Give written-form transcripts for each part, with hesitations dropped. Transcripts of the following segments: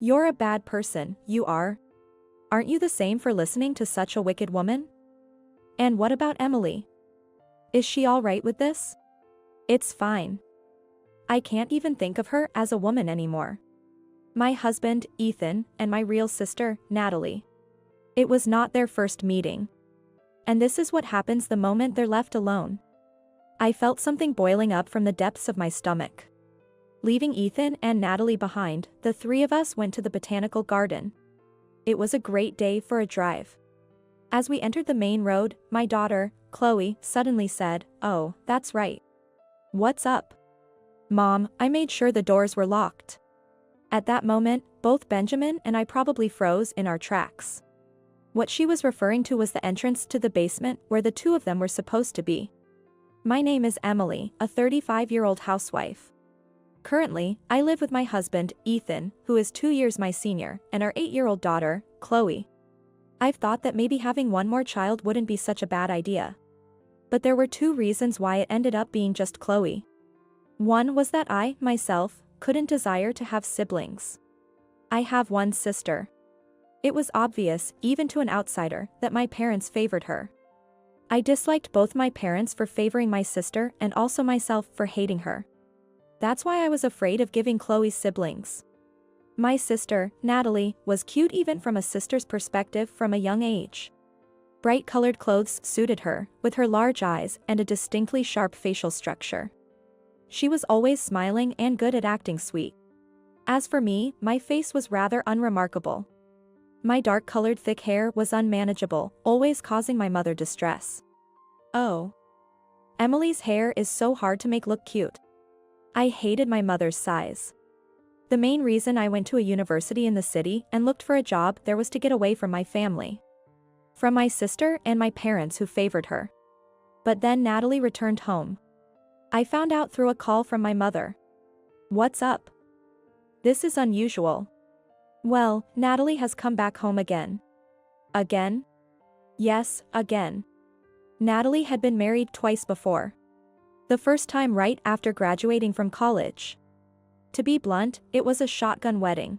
You're a bad person, you are. Aren't you the same for listening to such a wicked woman? And what about Emily? Is she all right with this? It's fine. I can't even think of her as a woman anymore. My husband, Ethan, and my real sister, Natalie. It was not their first meeting. And this is what happens the moment they're left alone. I felt something boiling up from the depths of my stomach. Leaving Ethan and Natalie behind, the three of us went to the botanical garden. It was a great day for a drive. As we entered the main road, my daughter, Chloe, suddenly said, "Oh, that's right. What's up?" "Mom, I made sure the doors were locked." At that moment, both Benjamin and I probably froze in our tracks. What she was referring to was the entrance to the basement where the two of them were supposed to be. My name is Emily, a 35-year-old housewife. Currently, I live with my husband, Ethan, who is 2 years my senior, and our 8-year-old daughter, Chloe. I've thought that maybe having one more child wouldn't be such a bad idea. But there were two reasons why it ended up being just Chloe. One was that I, myself, couldn't desire to have siblings. I have one sister. It was obvious, even to an outsider, that my parents favored her. I disliked both my parents for favoring my sister and also myself for hating her. That's why I was afraid of giving Chloe siblings. My sister, Natalie, was cute even from a sister's perspective from a young age. Bright-colored clothes suited her, with her large eyes and a distinctly sharp facial structure. She was always smiling and good at acting sweet. As for me, my face was rather unremarkable. My dark-colored thick hair was unmanageable, always causing my mother distress. Oh. Emily's hair is so hard to make look cute. I hated my mother's size. The main reason I went to a university in the city and looked for a job there was to get away from my family. From my sister and my parents who favored her. But then Natalie returned home. I found out through a call from my mother. "What's up? This is unusual." "Well, Natalie has come back home again." "Again?" "Yes, again." Natalie had been married twice before. The first time right after graduating from college. To be blunt, it was a shotgun wedding.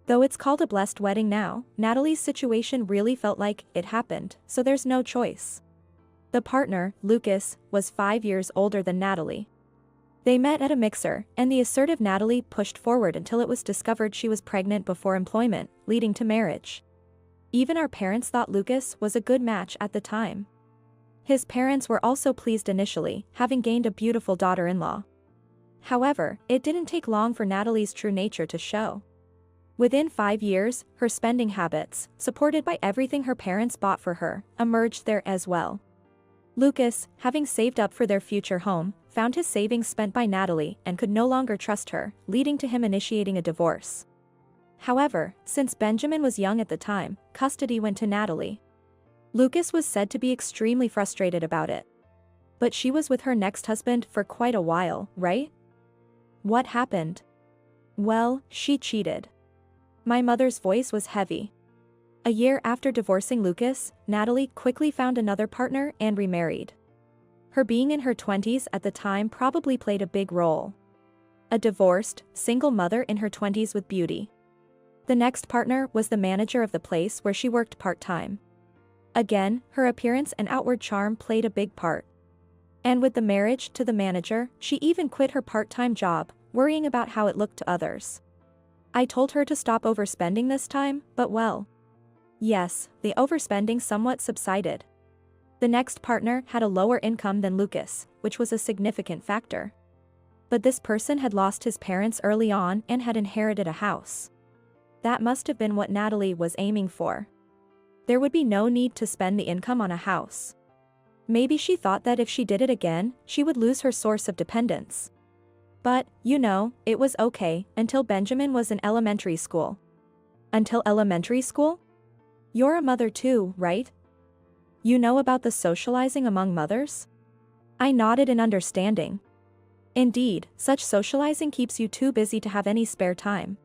Though it's called a blessed wedding now, Natalie's situation really felt like it happened, so there's no choice. The partner, Lucas, was 5 years older than Natalie. They met at a mixer, and the assertive Natalie pushed forward until it was discovered she was pregnant before employment, leading to marriage. Even our parents thought Lucas was a good match at the time. His parents were also pleased initially, having gained a beautiful daughter-in-law. However, it didn't take long for Natalie's true nature to show. Within 5 years, her spending habits, supported by everything her parents bought for her, emerged there as well. Lucas, having saved up for their future home, found his savings spent by Natalie and could no longer trust her, leading to him initiating a divorce. However, since Benjamin was young at the time, custody went to Natalie. Lucas was said to be extremely frustrated about it. But she was with her next husband for quite a while, right? What happened? Well, she cheated. My mother's voice was heavy. A year after divorcing Lucas, Natalie quickly found another partner and remarried. Her being in her 20s at the time probably played a big role. A divorced, single mother in her 20s with beauty. The next partner was the manager of the place where she worked part-time. Again, her appearance and outward charm played a big part. And with the marriage to the manager, she even quit her part-time job, worrying about how it looked to others. I told her to stop overspending this time, but well. Yes, the overspending somewhat subsided. The next partner had a lower income than Lucas, which was a significant factor. But this person had lost his parents early on and had inherited a house. That must have been what Natalie was aiming for. There would be no need to spend the income on a house. Maybe she thought that if she did it again, she would lose her source of dependence. But, you know, it was okay until Benjamin was in elementary school. Until elementary school? You're a mother too, right? You know about the socializing among mothers? I nodded in understanding. Indeed, such socializing keeps you too busy to have any spare time.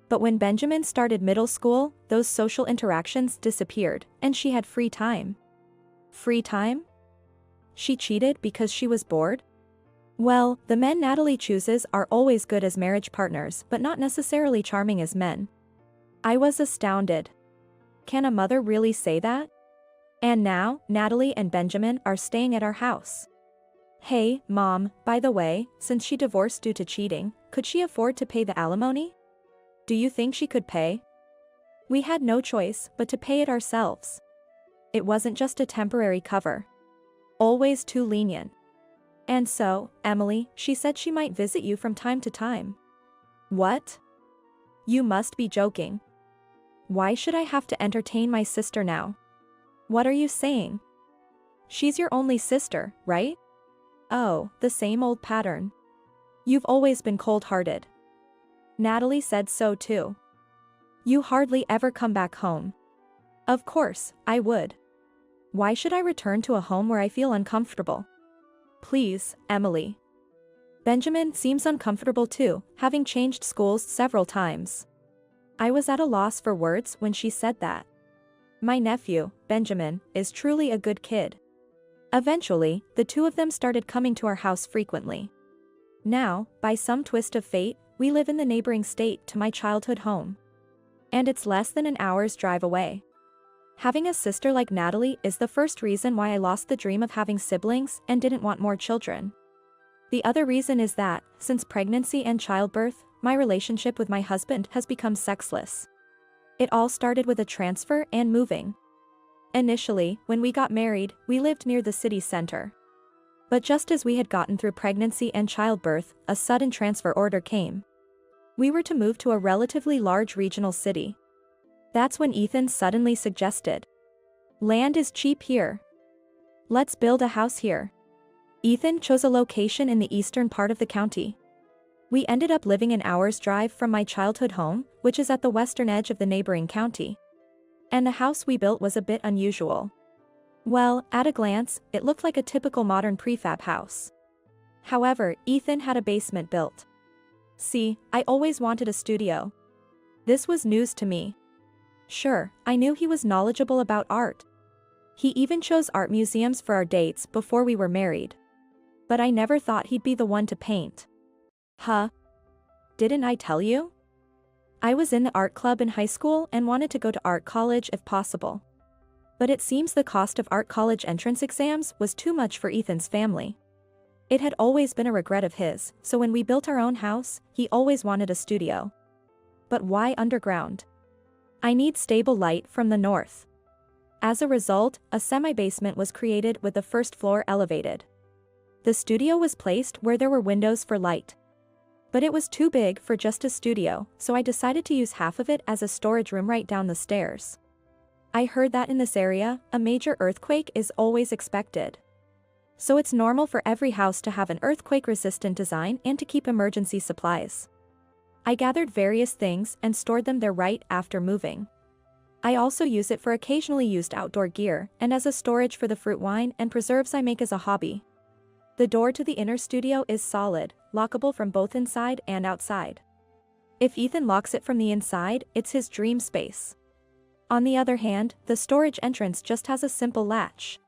But when Benjamin started middle school, those social interactions disappeared, and she had free time. Free time? She cheated because she was bored? Well, the men Natalie chooses are always good as marriage partners but not necessarily charming as men, I was astounded. Can a mother really say that? And now, Natalie and Benjamin are staying at our house. Hey, Mom, by the way, since she divorced due to cheating, could she afford to pay the alimony? Do you think she could pay? We had no choice but to pay it ourselves. It wasn't just a temporary cover. Always too lenient. And so, Emily, she said she might visit you from time to time. What? You must be joking. Why should I have to entertain my sister now? What are you saying? She's your only sister, right? Oh, the same old pattern. You've always been cold-hearted. Natalie said so too. You hardly ever come back home. Of course, I would. Why should I return to a home where I feel uncomfortable? Please, Emily. Benjamin seems uncomfortable too, having changed schools several times. I was at a loss for words when she said that. My nephew, Benjamin, is truly a good kid. Eventually, the two of them started coming to our house frequently. Now, by some twist of fate, we live in the neighboring state to my childhood home. And it's less than an hour's drive away. Having a sister like Natalie is the first reason why I lost the dream of having siblings and didn't want more children. The other reason is that, since pregnancy and childbirth, my relationship with my husband has become sexless. It all started with a transfer and moving. Initially, when we got married, we lived near the city center. But just as we had gotten through pregnancy and childbirth, a sudden transfer order came. We were to move to a relatively large regional city. That's when Ethan suddenly suggested, "Land is cheap here. Let's build a house here." Ethan chose a location in the eastern part of the county. We ended up living an hour's drive from my childhood home, which is at the western edge of the neighboring county. And the house we built was a bit unusual. Well, at a glance, it looked like a typical modern prefab house. However, Ethan had a basement built. See, I always wanted a studio. This was news to me. Sure, I knew he was knowledgeable about art. He even chose art museums for our dates before we were married. But I never thought he'd be the one to paint. Huh? Didn't I tell you? I was in the art club in high school and wanted to go to art college if possible. But it seems the cost of art college entrance exams was too much for Ethan's family. It had always been a regret of his, so when we built our own house, he always wanted a studio. But why underground? I need stable light from the north. As a result, a semi-basement was created with the first floor elevated. The studio was placed where there were windows for light. But it was too big for just a studio, so I decided to use half of it as a storage room right down the stairs. I heard that in this area, a major earthquake is always expected. So it's normal for every house to have an earthquake-resistant design and to keep emergency supplies. I gathered various things and stored them there right after moving. I also use it for occasionally used outdoor gear and as a storage for the fruit wine and preserves I make as a hobby. The door to the inner studio is solid, lockable from both inside and outside. If Ethan locks it from the inside, it's his dream space. On the other hand, the storage entrance just has a simple latch.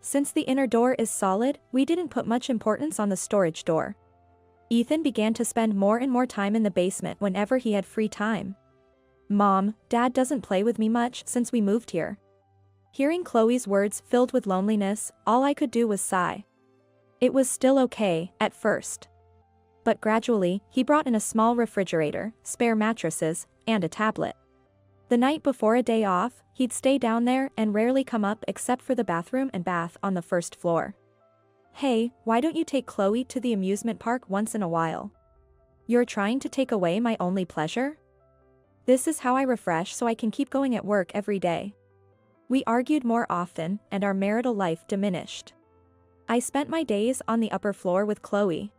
Since the inner door is solid, we didn't put much importance on the storage door. Ethan began to spend more and more time in the basement whenever he had free time. Mom, Dad doesn't play with me much since we moved here. Hearing Chloe's words filled with loneliness, all I could do was sigh. It was still okay, at first. But gradually, he brought in a small refrigerator, spare mattresses, and a tablet. The night before a day off, he'd stay down there and rarely come up except for the bathroom and bath on the first floor. Hey, why don't you take Chloe to the amusement park once in a while? You're trying to take away my only pleasure? This is how I refresh so I can keep going at work every day. We argued more often, and our marital life diminished. I spent my days on the upper floor with Chloe.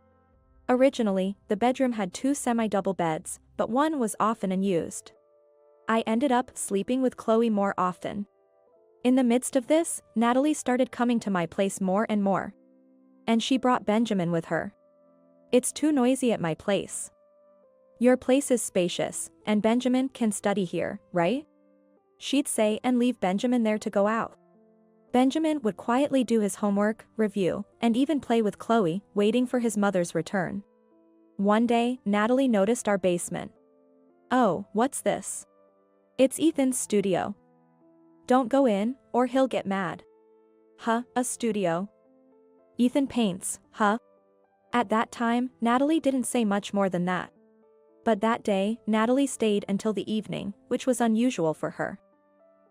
Originally, the bedroom had 2 semi-double beds, but one was often unused. I ended up sleeping with Chloe more often. In the midst of this, Natalie started coming to my place more and more. And she brought Benjamin with her. It's too noisy at my place. Your place is spacious, and Benjamin can study here, right? She'd say and leave Benjamin there to go out. Benjamin would quietly do his homework, review, and even play with Chloe, waiting for his mother's return. One day, Natalie noticed our basement. Oh, what's this? It's Ethan's studio. Don't go in, or he'll get mad. Huh, a studio. Ethan paints, huh? At that time, Natalie didn't say much more than that. But that day, Natalie stayed until the evening, which was unusual for her.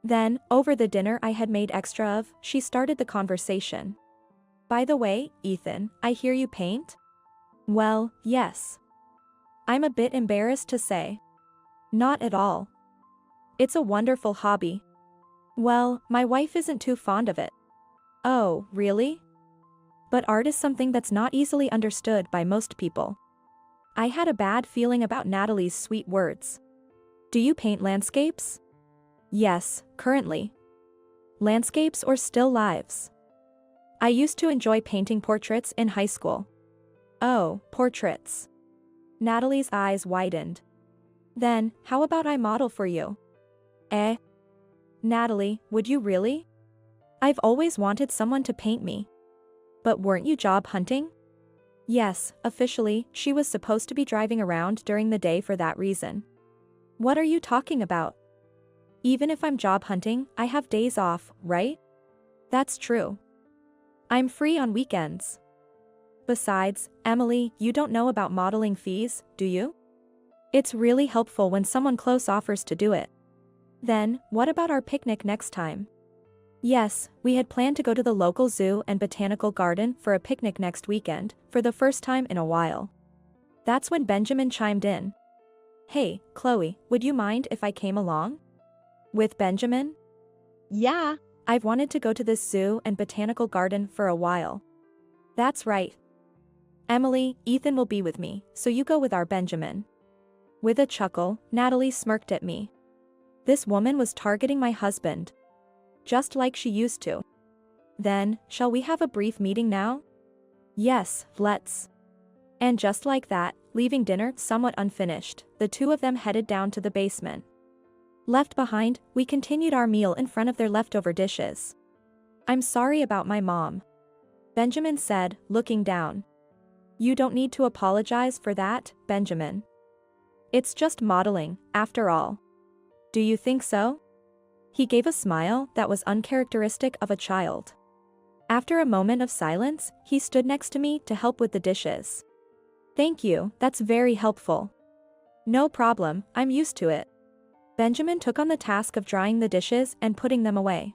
Then, over the dinner I had made extra of, she started the conversation. By the way, Ethan, I hear you paint? Well, yes. I'm a bit embarrassed to say. Not at all. It's a wonderful hobby. Well, my wife isn't too fond of it. Oh, really? But art is something that's not easily understood by most people. I had a bad feeling about Natalie's sweet words. Do you paint landscapes? Yes, currently. Landscapes or still lives? I used to enjoy painting portraits in high school. Oh, portraits. Natalie's eyes widened. Then, how about I model for you? Eh? Natalie, would you really? I've always wanted someone to paint me. But weren't you job hunting? Yes, officially, she was supposed to be driving around during the day for that reason. What are you talking about? Even if I'm job hunting, I have days off, right? That's true. I'm free on weekends. Besides, Emily, you don't know about modeling fees, do you? It's really helpful when someone close offers to do it. Then, what about our picnic next time? Yes, we had planned to go to the local zoo and botanical garden for a picnic next weekend, for the first time in a while. That's when Benjamin chimed in. Hey, Chloe, would you mind if I came along? With Benjamin? Yeah, I've wanted to go to this zoo and botanical garden for a while. That's right. Emily, Ethan will be with me, so you go with our Benjamin. With a chuckle, Natalie smirked at me. This woman was targeting my husband. Just like she used to. Then, shall we have a brief meeting now? Yes, let's. And just like that, leaving dinner somewhat unfinished, the two of them headed down to the basement. Left behind, we continued our meal in front of their leftover dishes. I'm sorry about my mom. Benjamin said, looking down. You don't need to apologize for that, Benjamin. It's just modeling, after all. Do you think so? He gave a smile that was uncharacteristic of a child. After a moment of silence, he stood next to me to help with the dishes. Thank you, that's very helpful. No problem, I'm used to it. Benjamin took on the task of drying the dishes and putting them away.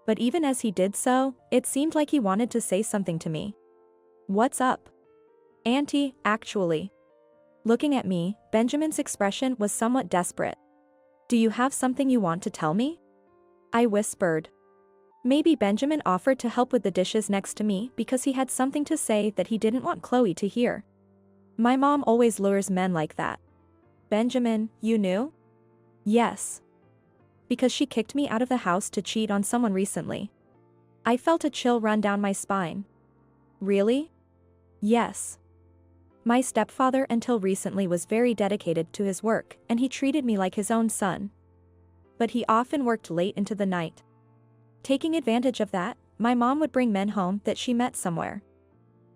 But even as he did so, it seemed like he wanted to say something to me. What's up? Auntie, actually. Looking at me, Benjamin's expression was somewhat desperate. Do you have something you want to tell me? I whispered. Maybe Benjamin offered to help with the dishes next to me because he had something to say that he didn't want Chloe to hear. My mom always lures men like that. Benjamin, you knew? Yes. Because she kicked me out of the house to cheat on someone recently. I felt a chill run down my spine. Really? Yes. My stepfather until recently was very dedicated to his work, and he treated me like his own son. But he often worked late into the night. Taking advantage of that, my mom would bring men home that she met somewhere.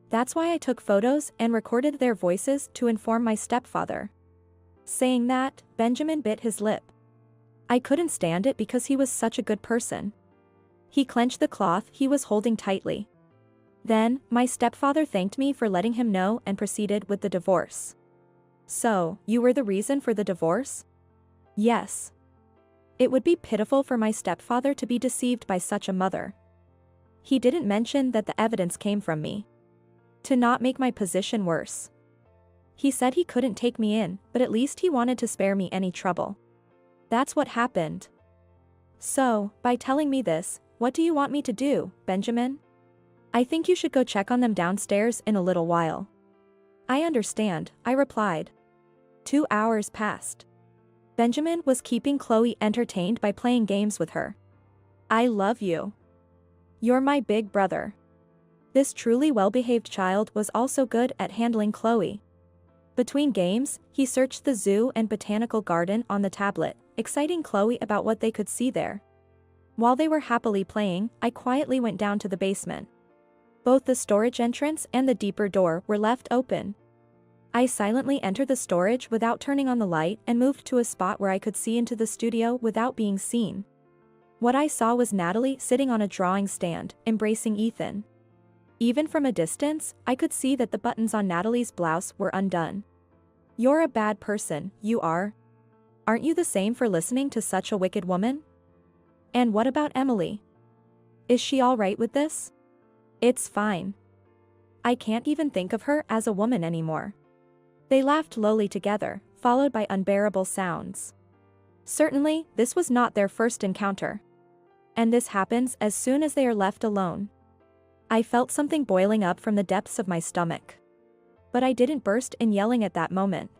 That's why I took photos and recorded their voices to inform my stepfather. Saying that, Benjamin bit his lip. I couldn't stand it because he was such a good person. He clenched the cloth he was holding tightly. Then, my stepfather thanked me for letting him know and proceeded with the divorce. So, you were the reason for the divorce? Yes. It would be pitiful for my stepfather to be deceived by such a mother. He didn't mention that the evidence came from me. To not make my position worse. He said he couldn't take me in, but at least he wanted to spare me any trouble. That's what happened. So, by telling me this, what do you want me to do, Benjamin? I think you should go check on them downstairs in a little while. I understand, I replied. 2 hours passed. Benjamin was keeping Chloe entertained by playing games with her. I love you. You're my big brother. This truly well-behaved child was also good at handling Chloe. Between games, he searched the zoo and botanical garden on the tablet, exciting Chloe about what they could see there. While they were happily playing, I quietly went down to the basement. Both the storage entrance and the deeper door were left open. I silently entered the storage without turning on the light and moved to a spot where I could see into the studio without being seen. What I saw was Natalie sitting on a drawing stand, embracing Ethan. Even from a distance, I could see that the buttons on Natalie's blouse were undone. You're a bad person, you are. Aren't you the same for listening to such a wicked woman? And what about Emily? Is she all right with this? It's fine. I can't even think of her as a woman anymore. They laughed lowly together, followed by unbearable sounds. Certainly, this was not their first encounter. And this happens as soon as they are left alone. I felt something boiling up from the depths of my stomach. But I didn't burst in yelling at that moment.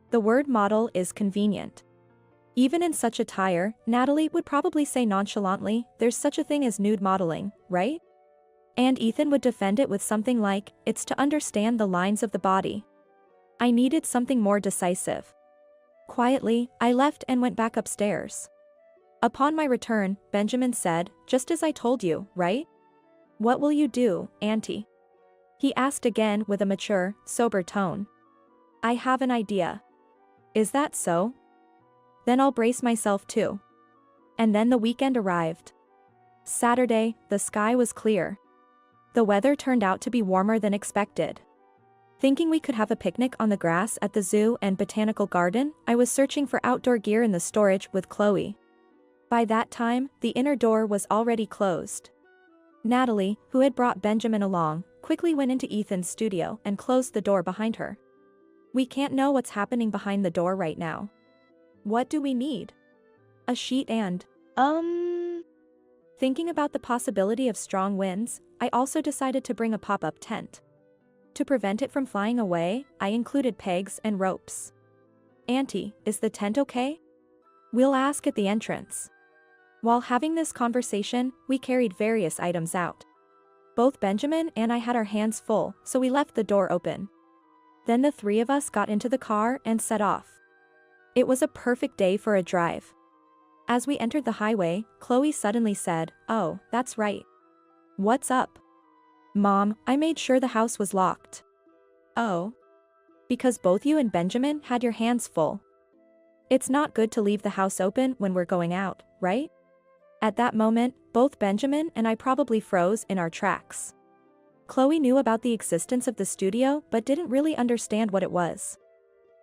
The word model is convenient. Even in such attire, Natalie would probably say nonchalantly, there's such a thing as nude modeling, right? And Ethan would defend it with something like, it's to understand the lines of the body. I needed something more decisive. Quietly, I left and went back upstairs. Upon my return, Benjamin said, just as I told you, right? What will you do, Auntie? He asked again with a mature, sober tone. I have an idea. Is that so? Then I'll brace myself too. And then the weekend arrived. Saturday, the sky was clear. The weather turned out to be warmer than expected. Thinking we could have a picnic on the grass at the zoo and botanical garden, I was searching for outdoor gear in the storage with Chloe. By that time, the inner door was already closed. Natalie, who had brought Benjamin along, quickly went into Ethan's studio and closed the door behind her. We can't know what's happening behind the door right now. What do we need? A sheet and, Thinking about the possibility of strong winds, I also decided to bring a pop-up tent. To prevent it from flying away, I included pegs and ropes. Auntie, is the tent okay? We'll ask at the entrance. While having this conversation, we carried various items out. Both Benjamin and I had our hands full, so we left the door open. Then the three of us got into the car and set off. It was a perfect day for a drive. As we entered the highway, Chloe suddenly said, "Oh, that's right. What's up?" "Mom, I made sure the house was locked." "Oh? Because both you and Benjamin had your hands full. It's not good to leave the house open when we're going out, right?" At that moment, both Benjamin and I probably froze in our tracks. Chloe knew about the existence of the studio but didn't really understand what it was.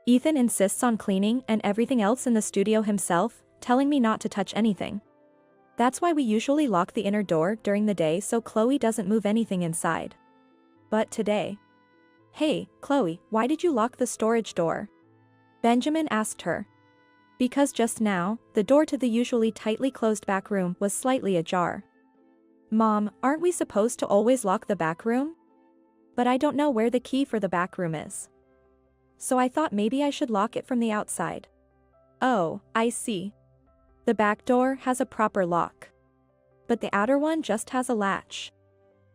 Ethan insists on cleaning and everything else in the studio himself, telling me not to touch anything. That's why we usually lock the inner door during the day so Chloe doesn't move anything inside. But today... "Hey, Chloe, why did you lock the storage door?" Benjamin asked her. Because just now, the door to the usually tightly closed back room was slightly ajar. "Mom, aren't we supposed to always lock the back room? But I don't know where the key for the back room is. So I thought maybe I should lock it from the outside." "Oh, I see. The back door has a proper lock. But the outer one just has a latch.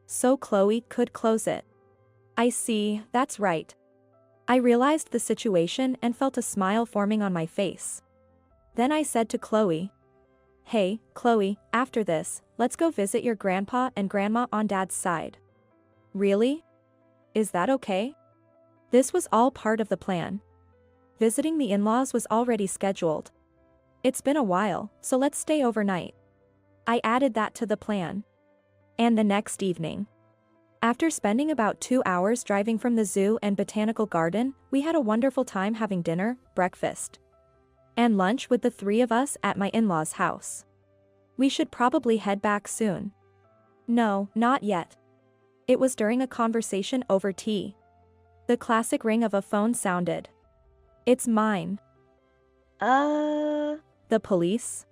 So Chloe could close it." "I see, that's right." I realized the situation and felt a smile forming on my face. Then I said to Chloe, "Hey, Chloe, after this, let's go visit your grandpa and grandma on Dad's side." "Really? Is that okay?" This was all part of the plan. Visiting the in-laws was already scheduled. It's been a while, so let's stay overnight. I added that to the plan. And the next evening. After spending about 2 hours driving from the zoo and botanical garden, we had a wonderful time having dinner, breakfast, and lunch with the three of us at my in-laws' house. We should probably head back soon. No, not yet. It was during a conversation over tea. The classic ring of a phone sounded. "It's mine." The police?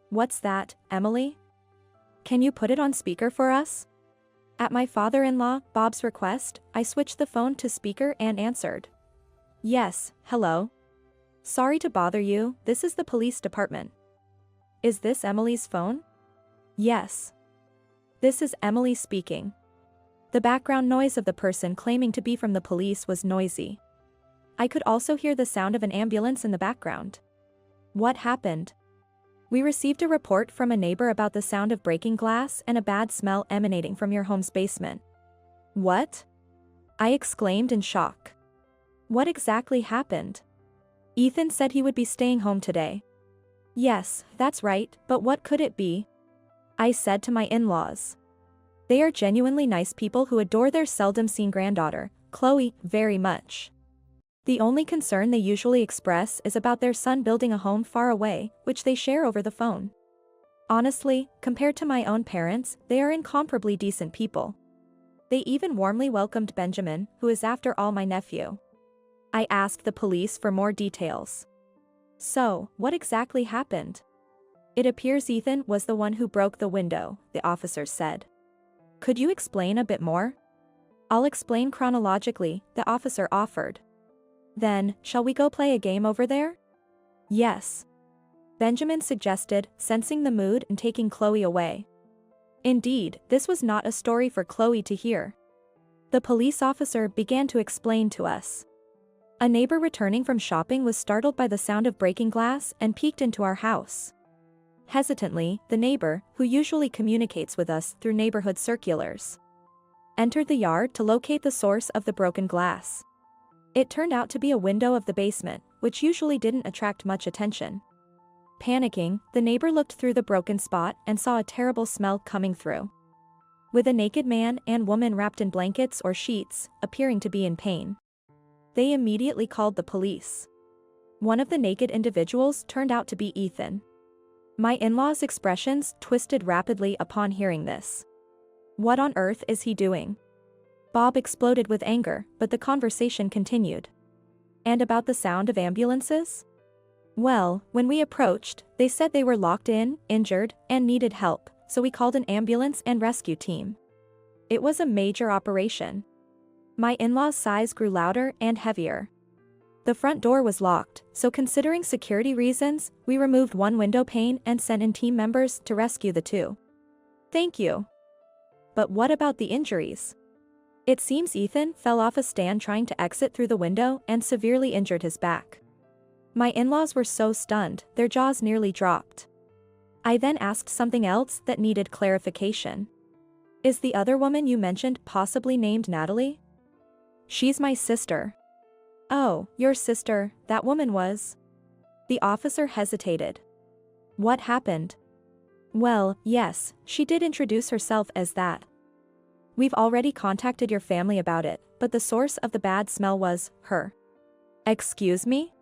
What's that, Emily? Can you put it on speaker for us? At my father-in-law, Bob's request, I switched the phone to speaker and answered. "Yes, hello. Sorry to bother you, this is the police department." "Is this Emily's phone?" "Yes. This is Emily speaking." The background noise of the person claiming to be from the police was noisy. I could also hear the sound of an ambulance in the background. What happened? "We received a report from a neighbor about the sound of breaking glass and a bad smell emanating from your home's basement." "What?" I exclaimed in shock. What exactly happened? Ethan said he would be staying home today. Yes, that's right, but what could it be? I said to my in-laws. They are genuinely nice people who adore their seldom-seen granddaughter, Chloe, very much. The only concern they usually express is about their son building a home far away, which they share over the phone. Honestly, compared to my own parents, they are incomparably decent people. They even warmly welcomed Benjamin, who is after all my nephew. I asked the police for more details. So, what exactly happened? It appears Ethan was the one who broke the window, the officers said. Could you explain a bit more? I'll explain chronologically, the officer offered. Then, shall we go play a game over there? Yes. Benjamin suggested, sensing the mood and taking Chloe away. Indeed, this was not a story for Chloe to hear. The police officer began to explain to us. A neighbor returning from shopping was startled by the sound of breaking glass and peeked into our house. Hesitantly, the neighbor, who usually communicates with us through neighborhood circulars, entered the yard to locate the source of the broken glass. It turned out to be a window of the basement, which usually didn't attract much attention. Panicking, the neighbor looked through the broken spot and saw a terrible smell coming through. With a naked man and woman wrapped in blankets or sheets, appearing to be in pain. They immediately called the police. One of the naked individuals turned out to be Ethan. My in-laws' expressions twisted rapidly upon hearing this. What on earth is he doing? Bob exploded with anger, but the conversation continued. And about the sound of ambulances? Well, when we approached, they said they were locked in, injured, and needed help, so we called an ambulance and rescue team. It was a major operation. My in-laws' sighs grew louder and heavier. The front door was locked, so considering security reasons, we removed one window pane and sent in team members to rescue the two. Thank you. But what about the injuries? It seems Ethan fell off a stand trying to exit through the window and severely injured his back. My in-laws were so stunned, their jaws nearly dropped. I then asked something else that needed clarification. Is the other woman you mentioned possibly named Natalie? She's my sister. Oh, your sister, that woman was? The officer hesitated. What happened? Well, yes, she did introduce herself as that. We've already contacted your family about it, but the source of the bad smell was her. Excuse me?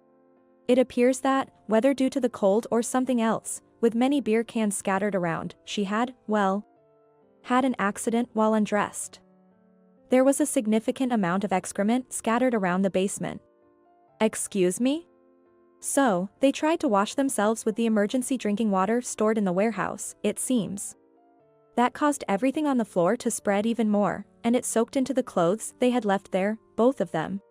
It appears that, whether due to the cold or something else, with many beer cans scattered around, she had an accident while undressed. There was a significant amount of excrement scattered around the basement. Excuse me? So, they tried to wash themselves with the emergency drinking water stored in the warehouse, it seems. That caused everything on the floor to spread even more, and it soaked into the clothes they had left there, both of them.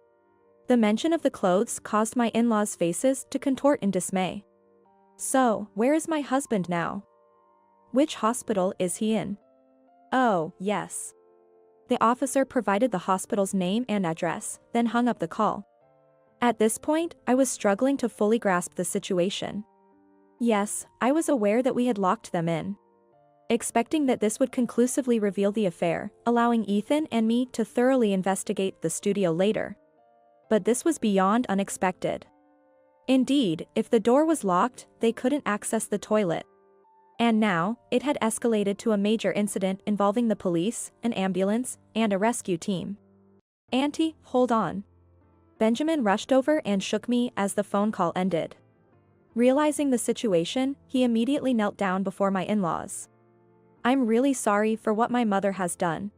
The mention of the clothes caused my in-laws' faces to contort in dismay. So, where is my husband now? Which hospital is he in? Oh, yes. The officer provided the hospital's name and address, then hung up the call. At this point, I was struggling to fully grasp the situation. Yes, I was aware that we had locked them in, expecting that this would conclusively reveal the affair, allowing Ethan and me to thoroughly investigate the studio later. But this was beyond unexpected. Indeed, if the door was locked, they couldn't access the toilet. And now, it had escalated to a major incident involving the police, an ambulance, and a rescue team. Auntie, hold on. Benjamin rushed over and shook me as the phone call ended. Realizing the situation, he immediately knelt down before my in-laws. I'm really sorry for what my mother has done.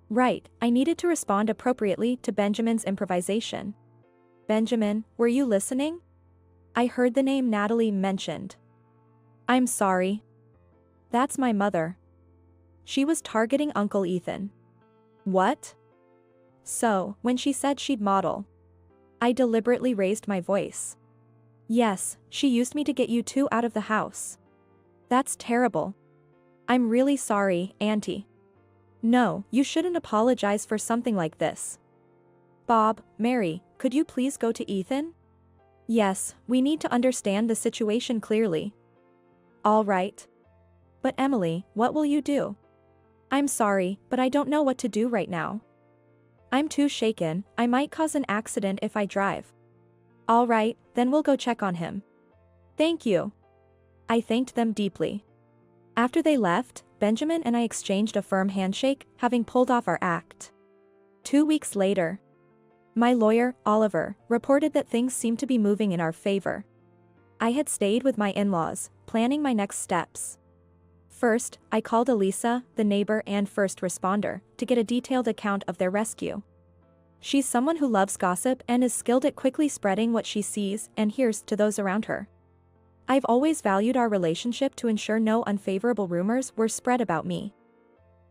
Right, I needed to respond appropriately to Benjamin's improvisation. Benjamin, were you listening? I heard the name Natalie mentioned. I'm sorry. That's my mother. She was targeting Uncle Ethan. What? So, when she said she'd model, I deliberately raised my voice. Yes, she used me to get you two out of the house. That's terrible. I'm really sorry, Auntie. No, you shouldn't apologize for something like this. Bob, Mary, could you please go to Ethan? Yes, we need to understand the situation clearly. All right. But Emily, what will you do? I'm sorry, but I don't know what to do right now. I'm too shaken, I might cause an accident if I drive. All right, then we'll go check on him. Thank you. I thanked them deeply. After they left, Benjamin and I exchanged a firm handshake, having pulled off our act. 2 weeks later, my lawyer, Oliver, reported that things seemed to be moving in our favor. I had stayed with my in-laws, planning my next steps. First, I called Elisa, the neighbor and first responder, to get a detailed account of their rescue. She's someone who loves gossip and is skilled at quickly spreading what she sees and hears to those around her. I've always valued our relationship to ensure no unfavorable rumors were spread about me.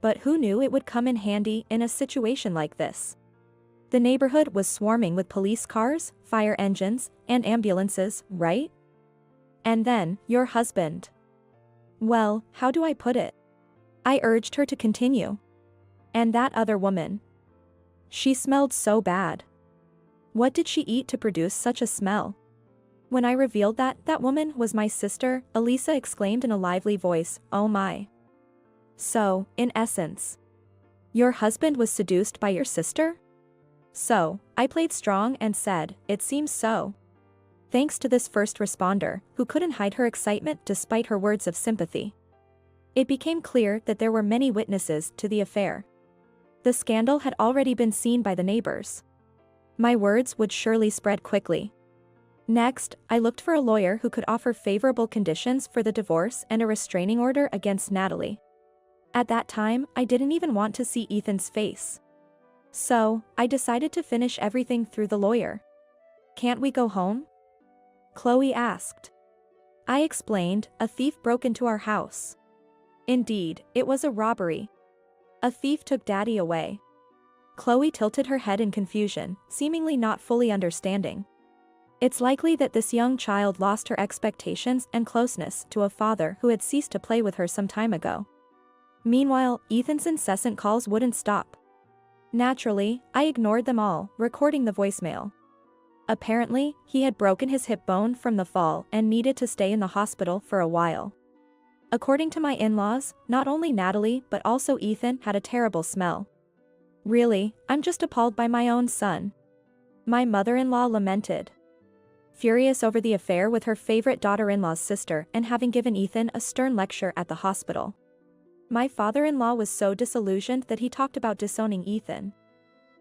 But who knew it would come in handy in a situation like this? The neighborhood was swarming with police cars, fire engines, and ambulances, right? And then, your husband. Well, how do I put it? I urged her to continue. And that other woman. She smelled so bad. What did she eat to produce such a smell? When I revealed that woman was my sister, Elisa exclaimed in a lively voice, "Oh my." So, in essence, your husband was seduced by your sister? So, I played strong and said, it seems so. Thanks to this first responder, who couldn't hide her excitement despite her words of sympathy. It became clear that there were many witnesses to the affair. The scandal had already been seen by the neighbors. My words would surely spread quickly. Next, I looked for a lawyer who could offer favorable conditions for the divorce and a restraining order against Natalie. At that time, I didn't even want to see Ethan's face. So, I decided to finish everything through the lawyer. Can't we go home? Chloe asked. I explained, a thief broke into our house. Indeed, it was a robbery. A thief took Daddy away. Chloe tilted her head in confusion, seemingly not fully understanding. It's likely that this young child lost her expectations and closeness to a father who had ceased to play with her some time ago. Meanwhile, Ethan's incessant calls wouldn't stop. Naturally, I ignored them all, recording the voicemail. Apparently, he had broken his hip bone from the fall and needed to stay in the hospital for a while. According to my in-laws, not only Natalie but also Ethan had a terrible smell. Really, I'm just appalled by my own son. My mother-in-law lamented. Furious over the affair with her favorite daughter-in-law's sister and having given Ethan a stern lecture at the hospital. My father-in-law was so disillusioned that he talked about disowning Ethan.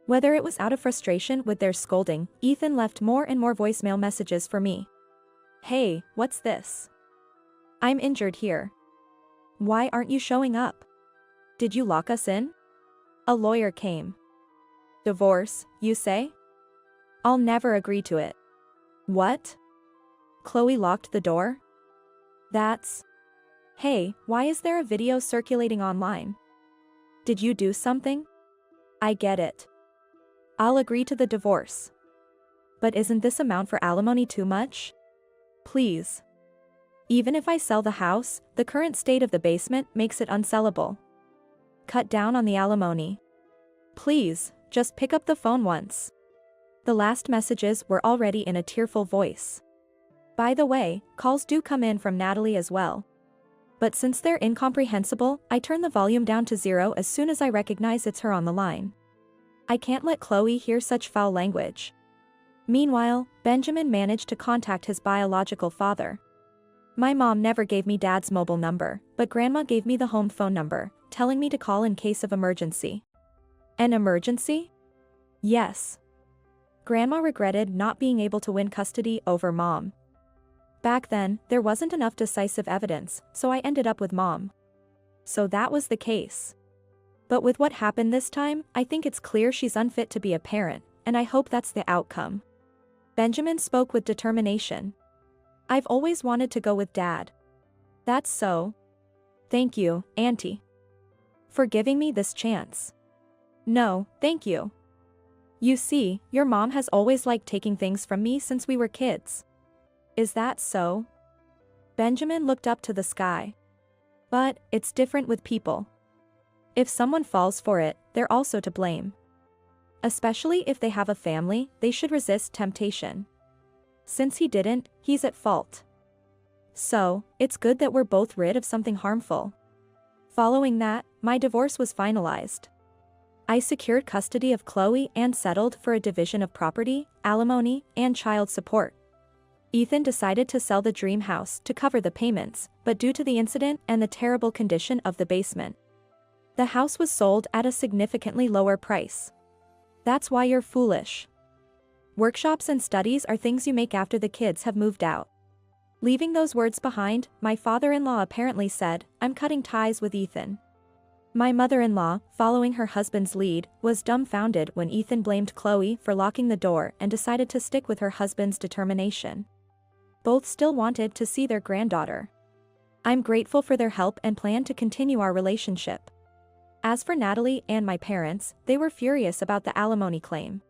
Whether it was out of frustration with their scolding, Ethan left more and more voicemail messages for me. Hey, what's this? I'm injured here. Why aren't you showing up? Did you lock us in? A lawyer came. Divorce, you say? I'll never agree to it. What? Chloe locked the door? That's... Hey, why is there a video circulating online? Did you do something? I get it. I'll agree to the divorce. But isn't this amount for alimony too much? Please. Even if I sell the house, the current state of the basement makes it unsellable. Cut down on the alimony. Please, just pick up the phone once. The last messages were already in a tearful voice. By the way, calls do come in from Natalie as well. But since they're incomprehensible, I turn the volume down to 0 as soon as I recognize it's her on the line. I can't let Chloe hear such foul language. Meanwhile, Benjamin managed to contact his biological father. My mom never gave me Dad's mobile number, but Grandma gave me the home phone number, telling me to call in case of emergency. An emergency? Yes. Grandma regretted not being able to win custody over Mom. Back then, there wasn't enough decisive evidence, so I ended up with Mom. So that was the case. But with what happened this time, I think it's clear she's unfit to be a parent, and I hope that's the outcome. Benjamin spoke with determination. I've always wanted to go with Dad. That's so. Thank you, Auntie. For giving me this chance. No, thank you. You see, your mom has always liked taking things from me since we were kids. Is that so? Benjamin looked up to the sky. But, it's different with people. If someone falls for it, they're also to blame. Especially if they have a family, they should resist temptation. Since he didn't, he's at fault. So, it's good that we're both rid of something harmful. Following that, my divorce was finalized. I secured custody of Chloe and settled for a division of property, alimony, and child support. Ethan decided to sell the dream house to cover the payments, but due to the incident and the terrible condition of the basement, the house was sold at a significantly lower price. That's why you're foolish. Workshops and studies are things you make after the kids have moved out. Leaving those words behind, my father-in-law apparently said, "I'm cutting ties with Ethan." My mother-in-law, following her husband's lead, was dumbfounded when Ethan blamed Chloe for locking the door and decided to stick with her husband's determination. Both still wanted to see their granddaughter. I'm grateful for their help and plan to continue our relationship. As for Natalie and my parents, they were furious about the alimony claim.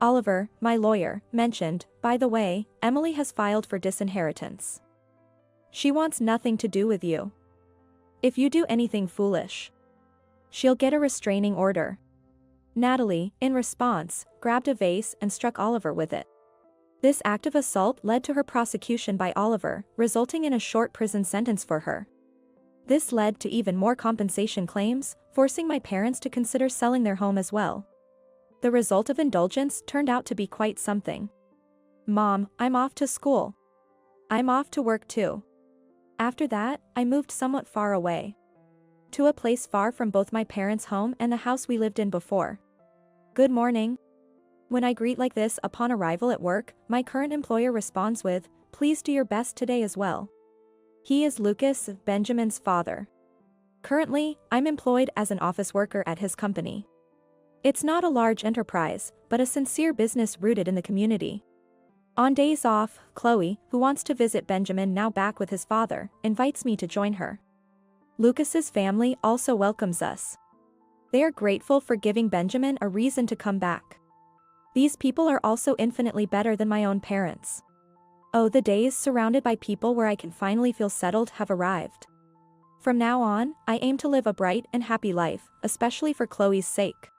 Oliver, my lawyer, mentioned, "By the way, Emily has filed for disinheritance. She wants nothing to do with you. If you do anything foolish, she'll get a restraining order." Natalie, in response, grabbed a vase and struck Oliver with it. This act of assault led to her prosecution by Oliver, resulting in a short prison sentence for her. This led to even more compensation claims, forcing my parents to consider selling their home as well. The result of indulgence turned out to be quite something. "Mom, I'm off to school. I'm off to work too." After that, I moved somewhat far away, to a place far from both my parents' home and the house we lived in before. "Good morning." When I greet like this upon arrival at work, my current employer responds with, "Please do your best today as well." He is Lucas, Benjamin's father. Currently, I'm employed as an office worker at his company. It's not a large enterprise, but a sincere business rooted in the community. On days off, Chloe, who wants to visit Benjamin now back with his father, invites me to join her. Lucas's family also welcomes us. They are grateful for giving Benjamin a reason to come back. These people are also infinitely better than my own parents. Oh, the days surrounded by people where I can finally feel settled have arrived. From now on, I aim to live a bright and happy life, especially for Chloe's sake.